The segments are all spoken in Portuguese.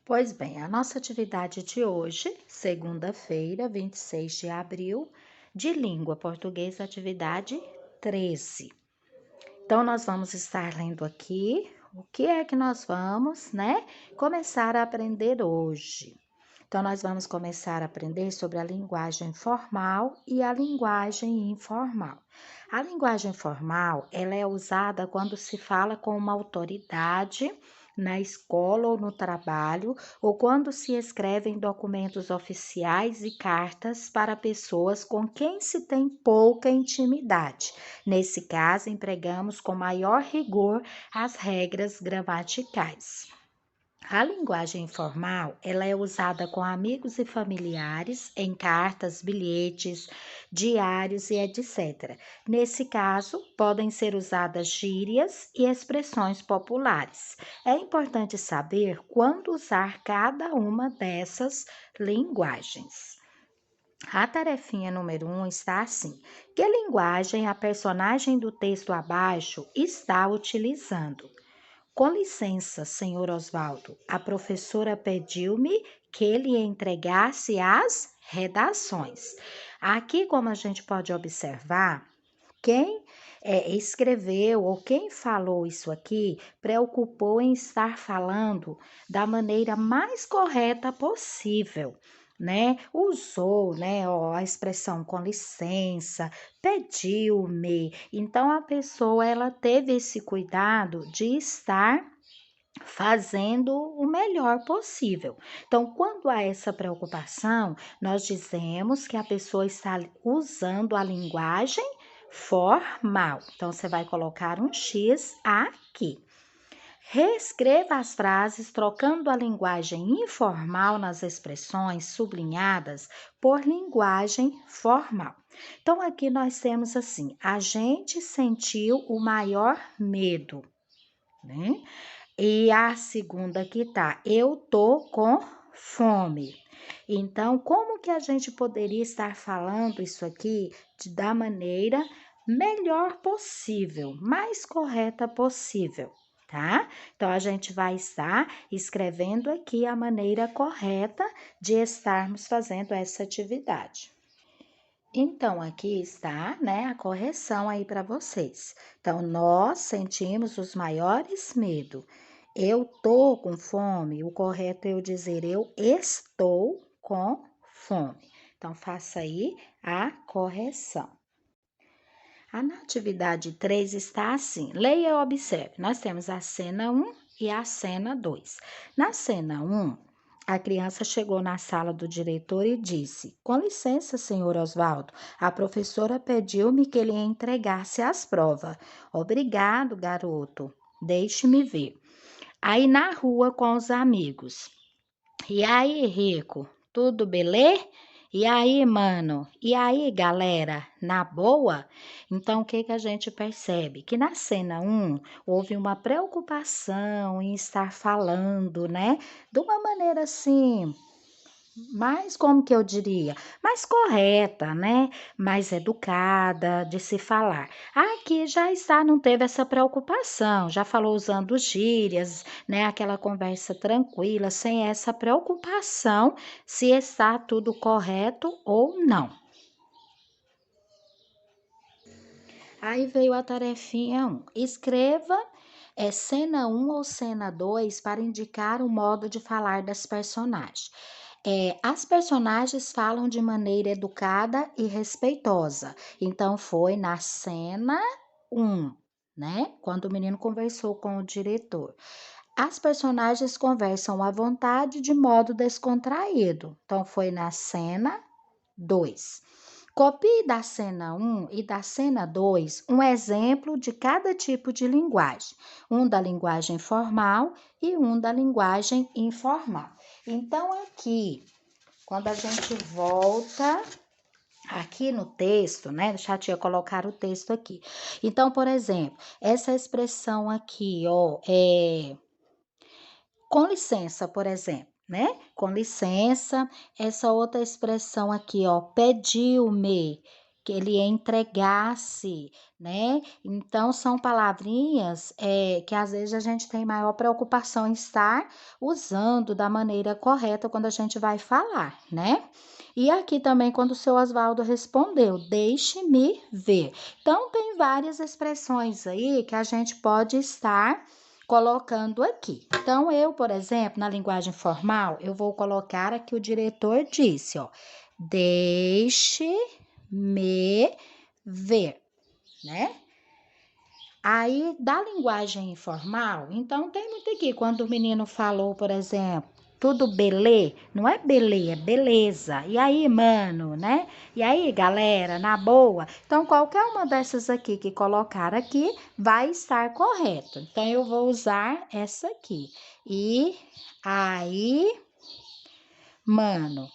Pois bem, a nossa atividade de hoje, segunda-feira, 26 de abril, de língua portuguesa, atividade 13. Então, nós vamos estar lendo aqui o que é que nós vamos, começar a aprender hoje. Então, nós vamos começar a aprender sobre a linguagem formal e a linguagem informal. A linguagem formal, ela é usada quando se fala com uma autoridade na escola ou no trabalho, ou quando se escrevem documentos oficiais e cartas para pessoas com quem se tem pouca intimidade. Nesse caso, empregamos com maior rigor as regras gramaticais. A linguagem informal, ela é usada com amigos e familiares em cartas, bilhetes, diários e etc. Nesse caso, podem ser usadas gírias e expressões populares. É importante saber quando usar cada uma dessas linguagens. A tarefinha número 1 está assim: que linguagem a personagem do texto abaixo está utilizando? Com licença, senhor Osvaldo, a professora pediu-me que lhe entregasse as redações. Aqui, como a gente pode observar, quem escreveu ou quem falou isso aqui preocupou em estar falando da maneira mais correta possível, né? Usou, a expressão com licença, pediu-me. Então a pessoa ela teve esse cuidado de estar fazendo o melhor possível. Então, quando há essa preocupação, nós dizemos que a pessoa está usando a linguagem formal. Então, você vai colocar um X aqui. Reescreva as frases trocando a linguagem informal nas expressões sublinhadas por linguagem formal. Então, aqui nós temos assim: a gente sentiu o maior medo, né? E a segunda que tá, eu tô com fome. Então, como que a gente poderia estar falando isso aqui da maneira melhor possível, mais correta possível, tá? Então, a gente vai estar escrevendo aqui a maneira correta de estarmos fazendo essa atividade. Então, aqui está, a correção aí para vocês. Então, nós sentimos os maiores medos. Eu tô com fome. O correto é eu dizer eu estou com fome. Então, faça aí a correção. A na atividade 3 está assim. Leia e observe. Nós temos a cena 1 e a cena 2. Na cena 1, a criança chegou na sala do diretor e disse: Com licença, senhor Osvaldo, a professora pediu-me que ele entregasse as provas. Obrigado, garoto. Deixe-me ver. Aí na rua com os amigos. E aí, Rico, tudo beleza? E aí, mano? E aí, galera? Na boa? Então, o que que a gente percebe? Que na cena 1 houve uma preocupação em estar falando, De uma maneira assim, mais, como que eu diria? Mais correta, Mais educada de se falar. Aqui já está, não teve essa preocupação, já falou usando gírias, Aquela conversa tranquila, sem essa preocupação se está tudo correto ou não. Aí veio a tarefinha 1. Escreva cena 1 ou cena 2 para indicar o modo de falar das personagens. As personagens falam de maneira educada e respeitosa. Então, foi na cena 1, Quando o menino conversou com o diretor. As personagens conversam à vontade de modo descontraído. Então, foi na cena 2. Copie da cena 1 e da cena 2 um exemplo de cada tipo de linguagem, um da linguagem formal e um da linguagem informal. Então, aqui, quando a gente volta aqui no texto, Deixa a tia colocar o texto aqui. Então, por exemplo, essa expressão aqui, ó, com licença, por exemplo, Com licença, essa outra expressão aqui, ó, pediu-me. que ele entregasse, né? Então, são palavrinhas que às vezes a gente tem maior preocupação em estar usando da maneira correta quando a gente vai falar, né? E aqui também, quando o seu Oswaldo respondeu, deixe-me ver. Então, tem várias expressões aí que a gente pode estar colocando aqui. Então, eu, por exemplo, na linguagem formal, eu vou colocar aqui o diretor disse, ó, deixe-me ver, né? Aí, da linguagem informal, então tem muito aqui. Quando o menino falou, por exemplo, tudo belê, não é belê, é beleza. E aí, mano, né? E aí, galera, na boa. Então, qualquer uma dessas aqui que colocar aqui vai estar correto. Então, eu vou usar essa aqui. E aí, mano.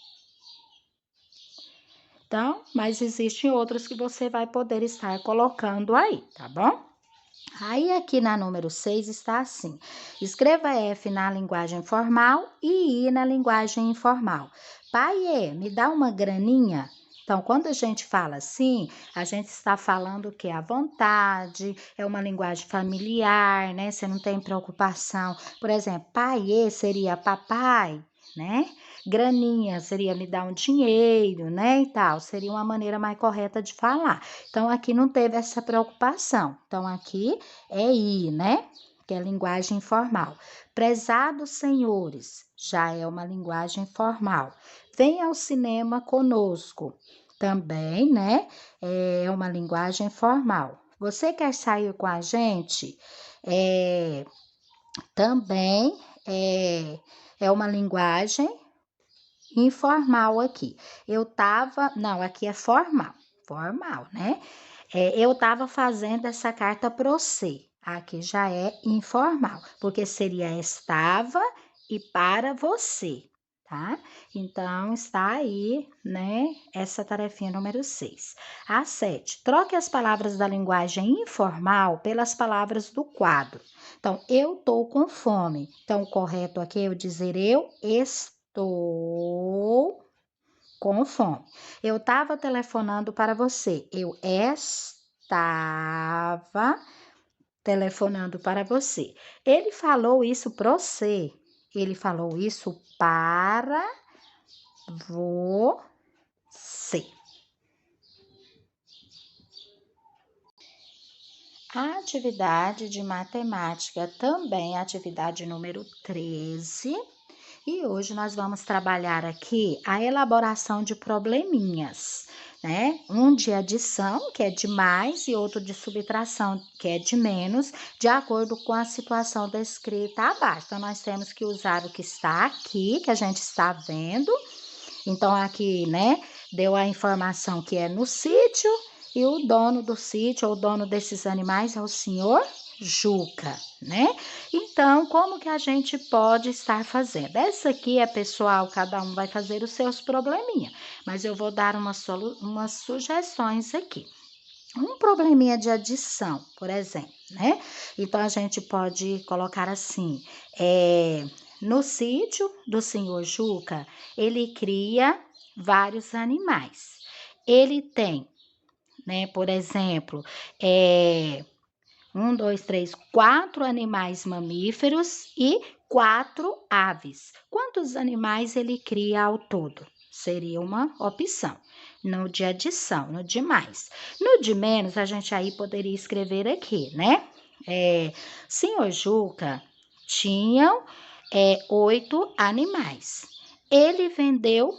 Então, mas existem outros que você vai poder estar colocando aí, tá bom? Aí aqui na número 6 está assim: escreva F na linguagem formal e I na linguagem informal. Pai, me dá uma graninha? Então, quando a gente fala assim, a gente está falando que é à vontade, é uma linguagem familiar, né? Você não tem preocupação. Por exemplo, pai seria papai, né? Graninha seria me dar um dinheiro, né? E tal. Seria uma maneira mais correta de falar. Então, aqui não teve essa preocupação. Então, aqui é I, né? Que é linguagem informal. Prezados senhores, já é uma linguagem formal. Venha ao cinema conosco, também, né? É uma linguagem formal. Você quer sair com a gente? É, também é uma linguagem informal aqui. Eu tava, não, aqui é formal, formal, né? Eu tava fazendo essa carta para você. Aqui já é informal, porque seria estava e para você, tá? Então, está aí, né, essa tarefinha número 6. A 7, troque as palavras da linguagem informal pelas palavras do quadro. Então, eu tô com fome. Então, o correto aqui é eu dizer eu estou com fome. Eu estava telefonando para você. Eu estava telefonando para você. Ele falou isso para você. Ele falou isso para você. A atividade de matemática também, atividade número 13. E hoje nós vamos trabalhar aqui a elaboração de probleminhas, né? Um de adição, que é de mais, e outro de subtração, que é de menos, de acordo com a situação descrita abaixo. Então, nós temos que usar o que está aqui, que a gente está vendo. Então, aqui, né, deu a informação que é no sítio, e o dono do sítio, ou o dono desses animais, é o senhor Juca, né? Então, como que a gente pode estar fazendo? Essa aqui é pessoal, cada um vai fazer os seus probleminha, mas eu vou dar umas sugestões aqui. Um probleminha de adição, por exemplo, né? Então, a gente pode colocar assim, no sítio do senhor Juca, ele cria vários animais. Ele tem, né, por exemplo, 4 animais mamíferos e 4 aves. Quantos animais ele cria ao todo? Seria uma opção. No de adição, no de mais. No de menos, a gente aí poderia escrever aqui, né? Senhor Juca tinham 8 animais. Ele vendeu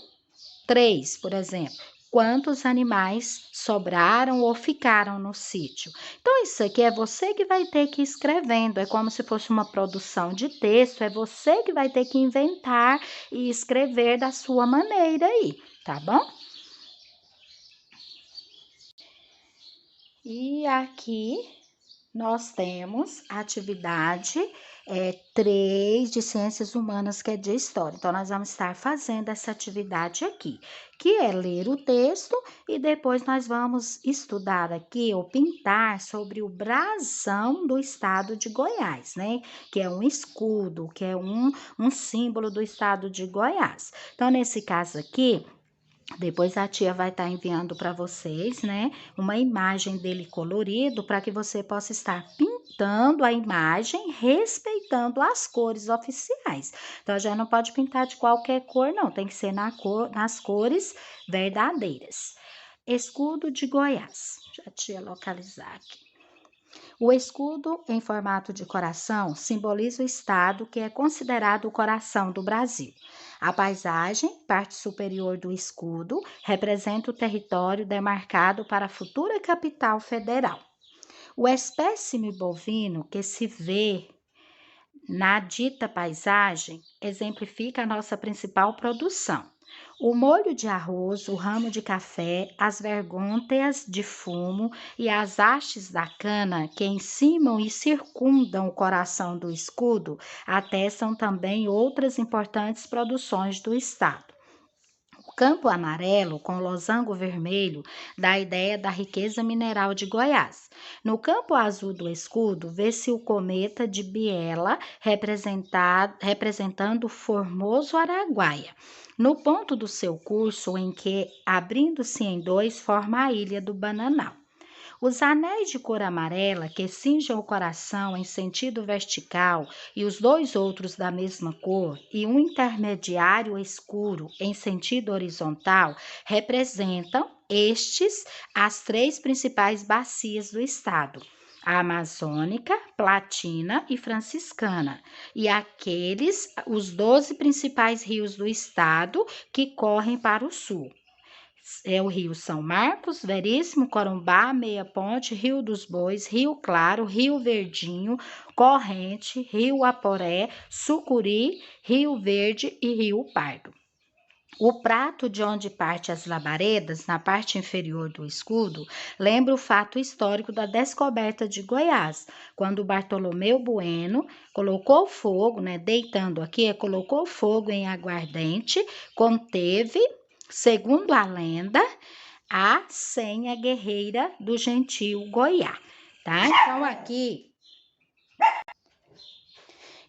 3, por exemplo. Quantos animais sobraram ou ficaram no sítio? Então, isso aqui é você que vai ter que ir escrevendo. É como se fosse uma produção de texto. É você que vai ter que inventar e escrever da sua maneira aí, tá bom? E aqui nós temos a atividade 3 de Ciências Humanas, que é de História. Então, nós vamos estar fazendo essa atividade aqui, que é ler o texto e depois nós vamos estudar aqui ou pintar sobre o brasão do estado de Goiás, né? Que é um escudo, que é um símbolo do estado de Goiás. Então, nesse caso aqui, Depois a tia vai estar enviando para vocês, né, uma imagem dele colorido para que você possa estar pintando a imagem respeitando as cores oficiais. Então já não pode pintar de qualquer cor, não, tem que ser nas cores verdadeiras. Escudo de Goiás. Já tinha localizar aqui. O escudo em formato de coração simboliza o estado que é considerado o coração do Brasil. A paisagem, parte superior do escudo, representa o território demarcado para a futura capital federal. O espécime bovino que se vê na dita paisagem exemplifica a nossa principal produção. O molho de arroz, o ramo de café, as vergônteas de fumo e as hastes da cana que encimam e circundam o coração do escudo atestam também outras importantes produções do estado. O campo amarelo com losango vermelho dá a ideia da riqueza mineral de Goiás. No campo azul do escudo, vê-se o cometa de Biela, representando o formoso Araguaia. No ponto do seu curso, em que, abrindo-se em dois, forma a ilha do Bananal. Os anéis de cor amarela que cingem o coração em sentido vertical e os dois outros da mesma cor e um intermediário escuro em sentido horizontal representam estes as três principais bacias do estado: a amazônica, platina e franciscana, e aqueles os 12 principais rios do estado que correm para o sul. É o Rio São Marcos, Veríssimo, Corumbá, Meia Ponte, Rio dos Bois, Rio Claro, Rio Verdinho, Corrente, Rio Aporé, Sucuri, Rio Verde e Rio Pardo. O prato de onde parte as labaredas, na parte inferior do escudo, lembra o fato histórico da descoberta de Goiás, quando Bartolomeu Bueno colocou fogo, né, deitando aqui, colocou fogo em aguardente, conteve, segundo a lenda, a senha guerreira do gentil Goiá, tá?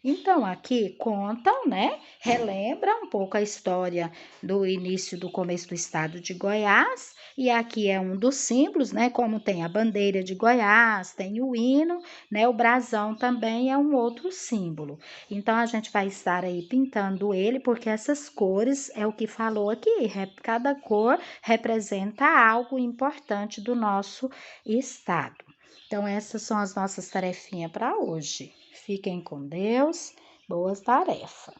Então aqui contam, né? Relembra um pouco a história do início do começo do estado de Goiás, e aqui é um dos símbolos, né? Como tem a bandeira de Goiás, tem o hino, né? O brasão também é um outro símbolo. Então a gente vai estar aí pintando ele, porque essas cores é o que falou aqui, cada cor representa algo importante do nosso estado. Então, essas são as nossas tarefinhas para hoje. Fiquem com Deus, boas tarefas.